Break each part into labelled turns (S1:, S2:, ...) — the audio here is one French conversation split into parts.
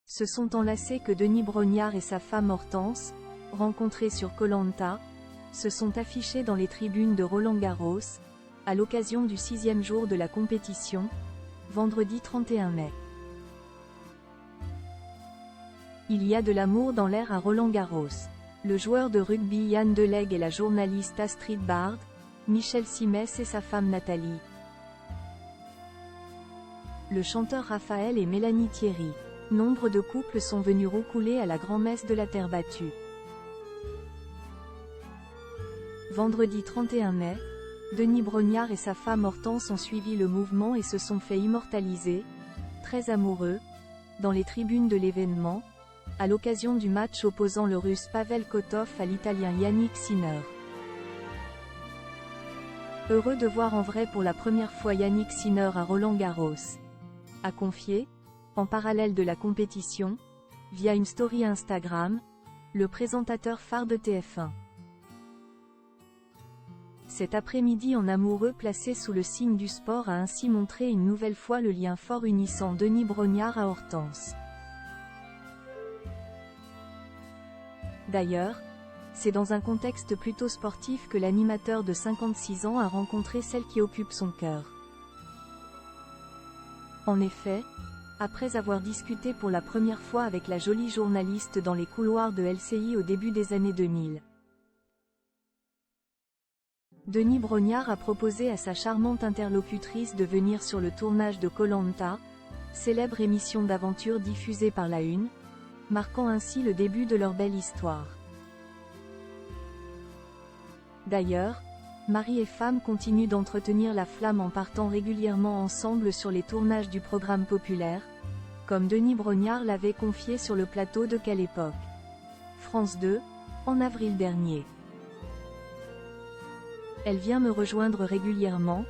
S1: se sont enlacés que Denis Brognard et sa femme Hortense, rencontrés sur Koh-Lanta, se sont affichés dans les tribunes de Roland-Garros, à l'occasion du 6e jour de la compétition, vendredi 31 mai. Il y a de l'amour dans l'air à Roland-Garros. Le joueur de rugby Yann Delegue et la journaliste Astrid Bard, Michel Simès et sa femme Nathalie. Le chanteur Raphaël et Mélanie Thierry. Nombre de couples sont venus roucouler à la grand-messe de la terre battue. Vendredi 31 mai, Denis Brognard et sa femme Hortense ont suivi le mouvement et se sont fait immortaliser, très amoureux, dans les tribunes de l'événement, à l'occasion du match opposant le Russe Pavel Kotov à l'Italien Yannick Sinner. Heureux de voir en vrai pour la première fois Yannick Sinner à Roland-Garros, a confié, en parallèle de la compétition, via une story Instagram, le présentateur phare de TF1. Cet après-midi en amoureux placé sous le signe du sport a ainsi montré une nouvelle fois le lien fort unissant Denis Brognard à Hortense. D'ailleurs, c'est dans un contexte plutôt sportif que l'animateur de 56 ans a rencontré celle qui occupe son cœur. En effet, après avoir discuté pour la première fois avec la jolie journaliste dans les couloirs de LCI au début des années 2000, Denis Brognard a proposé à sa charmante interlocutrice de venir sur le tournage de Koh-Lanta, célèbre émission d'aventure diffusée par La Une, marquant ainsi le début de leur belle histoire. D'ailleurs, mari et femme continuent d'entretenir la flamme en partant régulièrement ensemble sur les tournages du programme populaire, comme Denis Brognard l'avait confié sur le plateau de Quelle époque, France 2, en avril dernier. Elle vient me rejoindre régulièrement,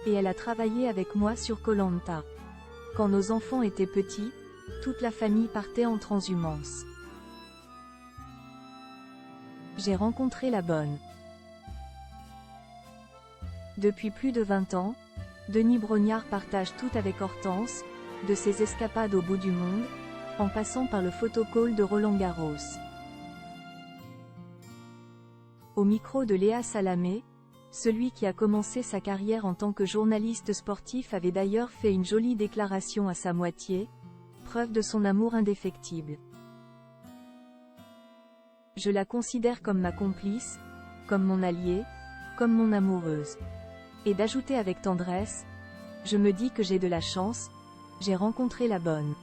S1: et elle a travaillé avec moi sur Koh-Lanta. Quand nos enfants étaient petits, toute la famille partait en transhumance. J'ai rencontré la bonne. Depuis plus de 20 ans, Denis Brognard partage tout avec Hortense, de ses escapades au bout du monde, en passant par le photocall de Roland-Garros. Au micro de Léa Salamé, celui qui a commencé sa carrière en tant que journaliste sportif avait d'ailleurs fait une jolie déclaration à sa moitié, preuve de son amour indéfectible. Je la considère comme ma complice, comme mon alliée, comme mon amoureuse. Et d'ajouter avec tendresse, je me dis que j'ai de la chance, j'ai rencontré la bonne.